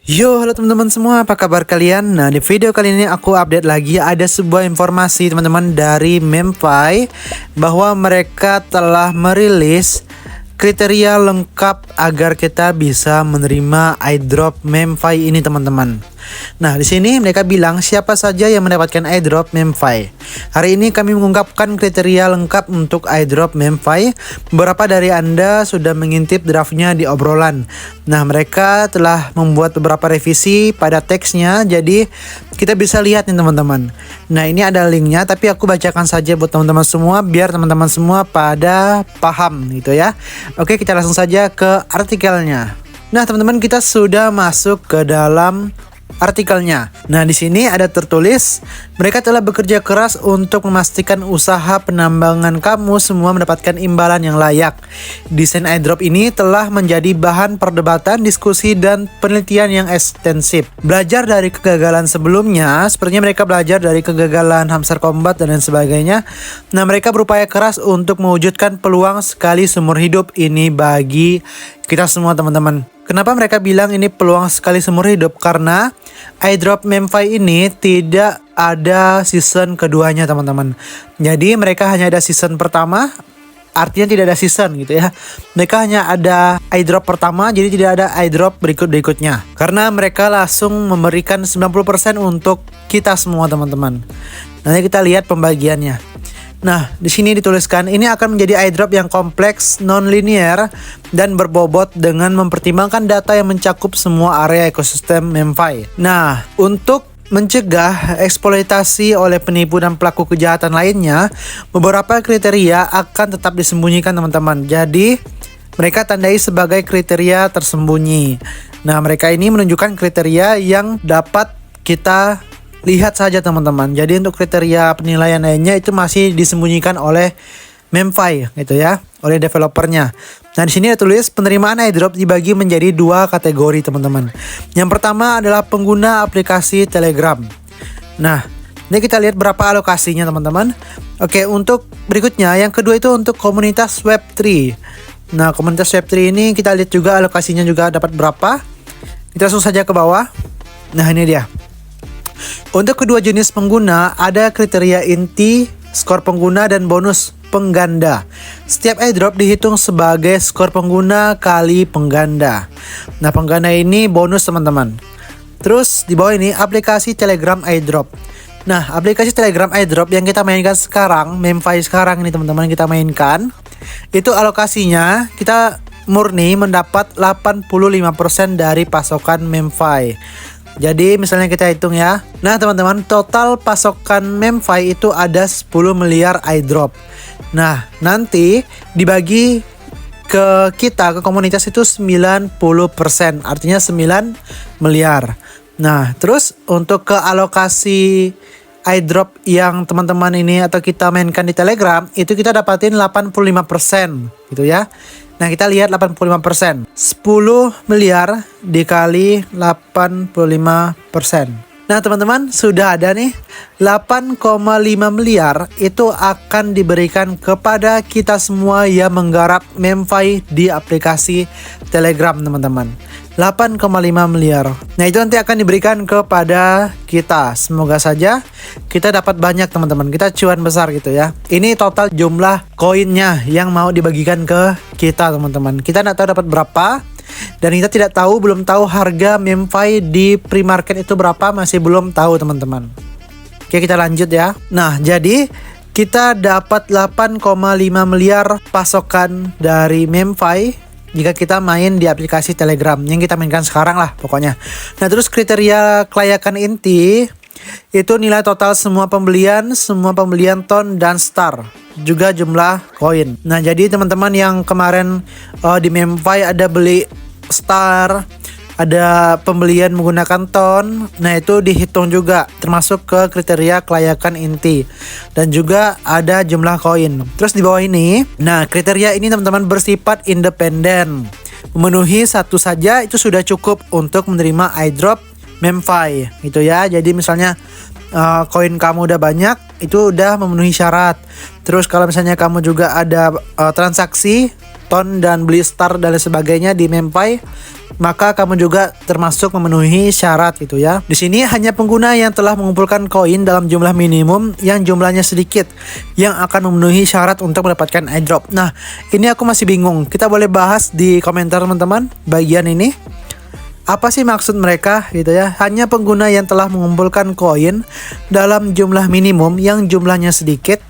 Yo, halo teman-teman semua, apa kabar kalian? Nah, di video kali ini aku update lagi ada sebuah informasi teman-teman dari Memfy bahwa mereka telah merilis kriteria lengkap agar kita bisa menerima airdrop Memfy ini teman-teman. Nah, di sini mereka bilang siapa saja yang mendapatkan airdrop Memfy. Hari ini kami mengungkapkan kriteria lengkap untuk airdrop Memfy. Beberapa dari Anda sudah mengintip draftnya di obrolan. Nah, mereka telah membuat beberapa revisi pada teksnya, jadi kita bisa lihat nih teman-teman. Nah, ini ada linknya, tapi aku bacakan saja buat teman-teman semua biar teman-teman semua pada paham gitu ya. Oke, kita langsung saja ke artikelnya. Nah, teman-teman, kita sudah masuk ke dalam artikelnya. Nah, di sini ada tertulis, mereka telah bekerja keras untuk memastikan usaha penambangan kamu semua mendapatkan imbalan yang layak. Desain airdrop ini telah menjadi bahan perdebatan, diskusi, dan penelitian yang ekstensif. Belajar dari kegagalan sebelumnya, sepertinya mereka belajar dari kegagalan Hamster Combat dan lain sebagainya. Nah, mereka berupaya keras untuk mewujudkan peluang sekali seumur hidup ini bagi kita semua teman-teman. Kenapa mereka bilang ini peluang sekali seumur hidup? Karena airdrop Memfy ini tidak ada season keduanya teman-teman. Jadi mereka hanya ada season pertama, artinya tidak ada season gitu ya. Mereka hanya ada airdrop pertama, jadi tidak ada airdrop berikut-berikutnya. Karena mereka langsung memberikan 90% untuk kita semua teman-teman. Nanti kita lihat pembagiannya. Nah, di sini dituliskan ini akan menjadi airdrop yang kompleks, non-linear, dan berbobot dengan mempertimbangkan data yang mencakup semua area ekosistem Memfy. Nah, untuk mencegah eksploitasi oleh penipu dan pelaku kejahatan lainnya, beberapa kriteria akan tetap disembunyikan teman-teman. Jadi, mereka tandai sebagai kriteria tersembunyi. Nah, mereka ini menunjukkan kriteria yang dapat kita lihat saja teman-teman. Jadi untuk kriteria penilaian lainnya itu masih disembunyikan oleh Memfy gitu ya, oleh developernya. Nah, di sini ada tulis penerimaan airdrop dibagi menjadi dua kategori teman-teman. Yang pertama adalah pengguna aplikasi Telegram. Nah, ini kita lihat berapa alokasinya teman-teman. Oke, untuk berikutnya yang kedua itu untuk komunitas Web3. Nah, komunitas Web3 ini kita lihat juga alokasinya juga dapat berapa. Kita langsung saja ke bawah. Nah, ini dia. Untuk kedua jenis pengguna, ada kriteria inti, skor pengguna, dan bonus pengganda. Setiap airdrop dihitung sebagai skor pengguna kali pengganda. Nah, pengganda ini bonus teman-teman. Terus di bawah ini aplikasi Telegram airdrop. Nah, aplikasi Telegram airdrop yang kita mainkan sekarang, Memfy sekarang ini teman-teman kita mainkan, itu alokasinya kita murni mendapat 85% dari pasokan Memfy. Jadi misalnya kita hitung ya. Nah teman-teman, total pasokan Memfy itu ada 10 miliar airdrop. Nah nanti dibagi ke kita, ke komunitas itu 90%. Artinya 9 miliar. Nah terus untuk ke alokasi airdrop yang teman-teman ini atau kita mainkan di Telegram, itu kita dapatin 85% gitu ya. Nah kita lihat 85%, 10 miliar dikali 85%. Nah teman-teman, sudah ada nih 8,5 miliar itu akan diberikan kepada kita semua yang menggarap Memfy di aplikasi Telegram teman-teman. 8,5 miliar. Nah itu nanti akan diberikan kepada kita. Semoga saja kita dapat banyak teman-teman. Kita cuan besar gitu ya. Ini total jumlah koinnya yang mau dibagikan ke kita teman-teman. Kita nggak tahu dapat berapa. Dan kita tidak tahu, belum tahu harga Memfy di pre-market itu berapa. Masih belum tahu teman-teman. Oke, kita lanjut ya. Nah jadi kita dapat 8,5 miliar pasokan dari Memfy jika kita main di aplikasi Telegram yang kita mainkan sekarang lah pokoknya. Nah terus kriteria kelayakan inti itu nilai total semua pembelian ton dan star, juga jumlah koin. Nah jadi teman-teman yang kemarin di Memfy ada beli star, ada pembelian menggunakan ton, nah itu dihitung juga termasuk ke kriteria kelayakan inti, dan juga ada jumlah koin. Terus di bawah ini, nah kriteria ini teman-teman bersifat independen, memenuhi satu saja itu sudah cukup untuk menerima airdrop Memfy gitu ya. Jadi misalnya koin kamu udah banyak, itu udah memenuhi syarat. Terus kalau misalnya kamu juga ada transaksi ton dan beli star dan lain sebagainya di Memfy, maka kamu juga termasuk memenuhi syarat gitu ya. Di sini hanya pengguna yang telah mengumpulkan koin dalam jumlah minimum yang jumlahnya sedikit yang akan memenuhi syarat untuk mendapatkan airdrop. Nah, ini aku masih bingung. Kita boleh bahas di komentar teman-teman bagian ini. Apa sih maksud mereka gitu ya? Hanya pengguna yang telah mengumpulkan koin dalam jumlah minimum yang jumlahnya sedikit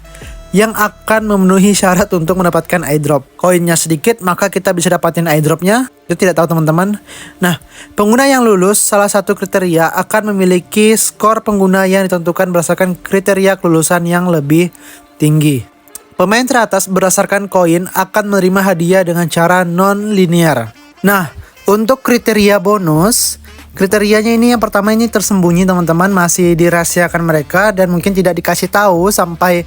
yang akan memenuhi syarat untuk mendapatkan airdrop. Koinnya sedikit, maka kita bisa dapatin airdropnya. Itu tidak tahu teman-teman. Nah, pengguna yang lulus salah satu kriteria akan memiliki skor pengguna yang ditentukan berdasarkan kriteria kelulusan yang lebih tinggi. Pemain teratas berdasarkan koin akan menerima hadiah dengan cara non-linear. Nah, untuk kriteria bonus, kriterianya ini yang pertama ini tersembunyi teman-teman, masih dirahasiakan mereka dan mungkin tidak dikasih tahu sampai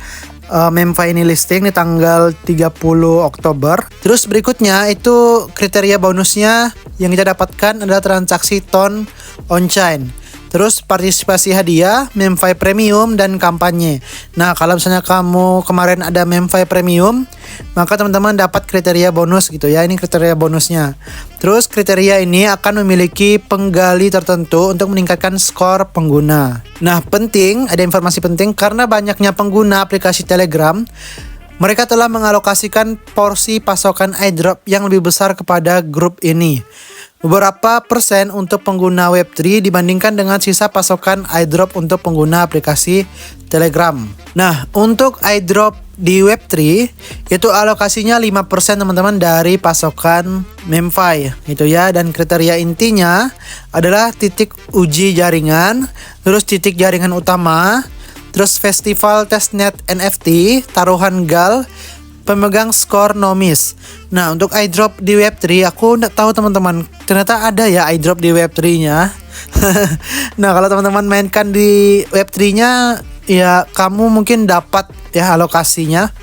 Memfi ini listing di tanggal 30 Oktober. Terus berikutnya itu kriteria bonusnya yang kita dapatkan adalah transaksi ton on-chain. Terus partisipasi hadiah, Memfi Premium, dan kampanye. Nah, kalau misalnya kamu kemarin ada Memfi Premium, maka teman-teman dapat kriteria bonus gitu ya. Ini kriteria bonusnya. Terus kriteria ini akan memiliki penggali tertentu untuk meningkatkan skor pengguna. Nah, penting, ada informasi penting karena banyaknya pengguna aplikasi Telegram, mereka telah mengalokasikan porsi pasokan airdrop yang lebih besar kepada grup ini. Beberapa persen untuk pengguna Web3 dibandingkan dengan sisa pasokan airdrop untuk pengguna aplikasi Telegram. Nah, untuk airdrop di Web3 itu alokasinya 5% teman-teman dari pasokan Memfi gitu ya. Dan kriteria intinya adalah titik uji jaringan, terus titik jaringan utama, terus festival testnet NFT, taruhan GAL, pemegang skor nomis. Nah, untuk airdrop di Web3 aku nggak tahu teman-teman. Ternyata ada ya airdrop di Web3-nya. Nah, kalau teman-teman mainkan di Web3-nya ya kamu mungkin dapat ya alokasinya.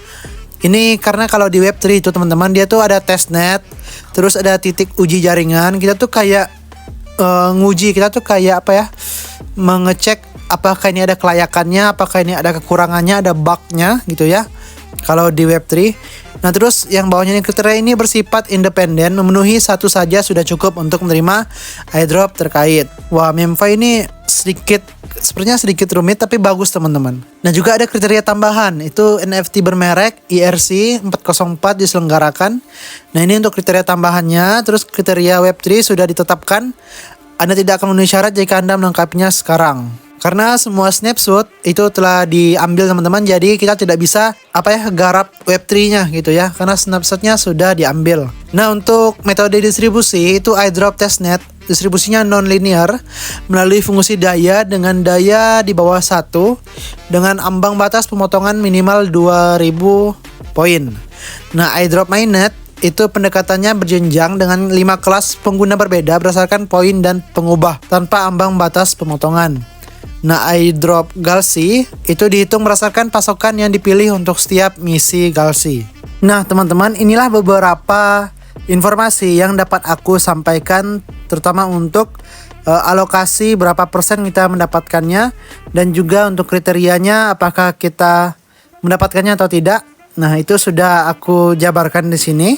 Ini karena kalau di Web3 itu teman-teman dia tuh ada testnet, terus ada titik uji jaringan. Kita tuh kayak nguji, kita tuh kayak apa ya? Mengecek apakah ini ada kelayakannya, apakah ini ada kekurangannya, ada bug-nya gitu ya. Kalau di Web3. Nah, terus yang bawahnya ini kriteria ini bersifat independen, memenuhi satu saja sudah cukup untuk menerima airdrop terkait. Wah, Memfi ini sepertinya sedikit rumit tapi bagus teman-teman. Nah, juga ada kriteria tambahan, itu NFT bermerek ERC 404 diselenggarakan. Nah, ini untuk kriteria tambahannya. Terus kriteria Web3 sudah ditetapkan. Anda tidak akan memenuhi syarat jika Anda melengkapinya sekarang. Karena semua snapshot itu telah diambil teman-teman, jadi kita tidak bisa garap Web3-nya gitu ya, karena snapshotnya sudah diambil. Nah, untuk metode distribusi itu airdrop testnet, distribusinya non-linear melalui fungsi daya dengan daya di bawah 1 dengan ambang batas pemotongan minimal 2000 poin. Nah, airdrop mainnet itu pendekatannya berjenjang dengan 5 kelas pengguna berbeda berdasarkan poin dan pengubah tanpa ambang batas pemotongan. Nah, airdrop Galsi itu dihitung berdasarkan pasokan yang dipilih untuk setiap misi Galsi. Nah, teman-teman, inilah beberapa informasi yang dapat aku sampaikan, terutama untuk alokasi berapa persen kita mendapatkannya, dan juga untuk kriterianya apakah kita mendapatkannya atau tidak. Nah, itu sudah aku jabarkan di sini.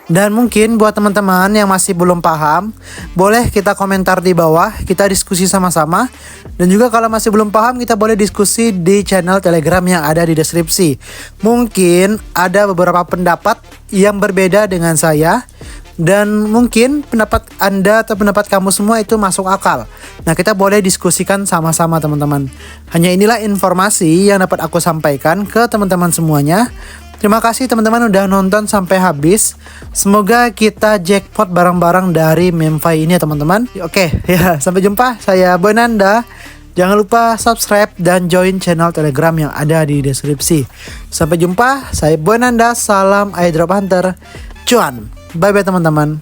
Dan mungkin buat teman-teman yang masih belum paham, boleh kita komentar di bawah, kita diskusi sama-sama. Dan juga kalau masih belum paham, kita boleh diskusi di channel Telegram yang ada di deskripsi. Mungkin ada beberapa pendapat yang berbeda dengan saya, dan mungkin pendapat Anda atau pendapat kamu semua itu masuk akal. Nah, kita boleh diskusikan sama-sama teman-teman. Hanya inilah informasi yang dapat aku sampaikan ke teman-teman semuanya. Terima kasih teman-teman udah nonton sampai habis. Semoga kita jackpot barang-barang dari Memfi ini ya teman-teman. Oke, ya, sampai jumpa. Saya Boy Nanda. Jangan lupa subscribe dan join channel Telegram yang ada di deskripsi. Sampai jumpa. Saya Boy Nanda. Salam airdrop hunter. Cuan. Bye-bye teman-teman.